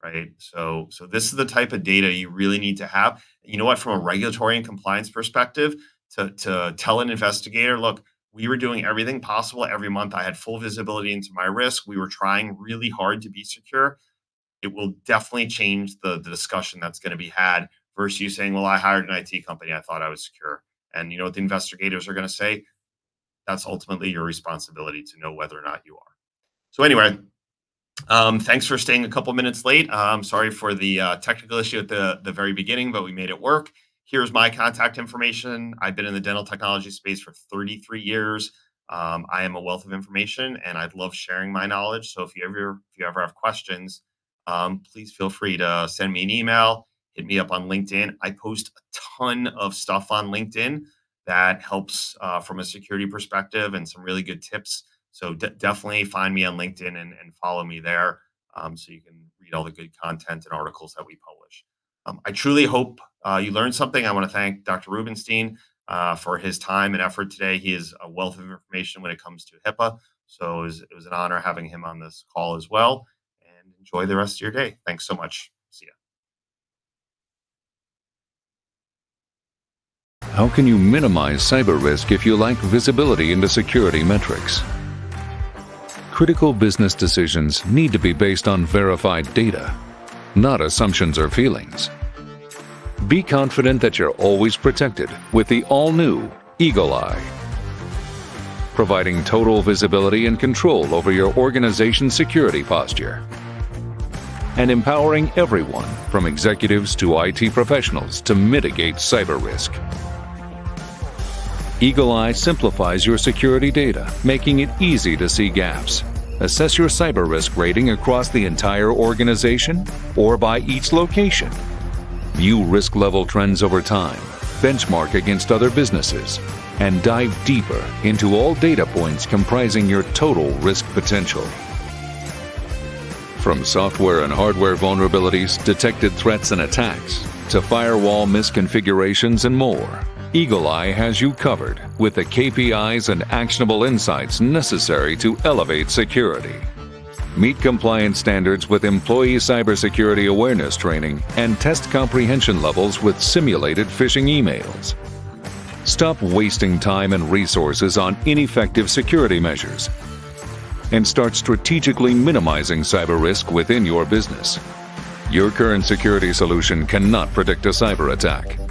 right? So this is the type of data you really need to have. You know what? From a regulatory and compliance perspective, to tell an investigator, look, we were doing everything possible every month. I had full visibility into my risk. We were trying really hard to be secure. It will definitely change the discussion that's going to be had versus you saying, well, I hired an IT company. I thought I was secure. And you know what the investigators are going to say? That's ultimately your responsibility to know whether or not you are. So anyway, thanks for staying a couple minutes late. Sorry for the technical issue at the very beginning, but we made it work. Here's my contact information. I've been in the dental technology space for 33 years. I am a wealth of information, and I'd love sharing my knowledge. So if you ever have questions, please feel free to send me an email, hit me up on LinkedIn. I post a ton of stuff on LinkedIn that helps from a security perspective and some really good tips. So definitely find me on LinkedIn and follow me there so you can read all the good content and articles that we publish. I truly hope you learned something. I want to thank Dr. Rubenstein for his time and effort today. He is a wealth of information when it comes to HIPAA. So it was an honor having him on this call as well. And enjoy the rest of your day. Thanks so much. See ya. How can you minimize cyber risk if you lack visibility into security metrics? Critical business decisions need to be based on verified data, not assumptions or feelings. Be confident that you're always protected with the all-new Eagle Eye, providing total visibility and control over your organization's security posture, and empowering everyone from executives to IT professionals to mitigate cyber risk. Eagle Eye simplifies your security data, making it easy to see gaps. Assess your cyber risk rating across the entire organization or by each location. View risk level trends over time, benchmark against other businesses, and dive deeper into all data points comprising your total risk potential. From software and hardware vulnerabilities, detected threats and attacks, to firewall misconfigurations and more, Eagle Eye has you covered with the KPIs and actionable insights necessary to elevate security. Meet compliance standards with employee cybersecurity awareness training and test comprehension levels with simulated phishing emails. Stop wasting time and resources on ineffective security measures and start strategically minimizing cyber risk within your business. Your current security solution cannot predict a cyber attack.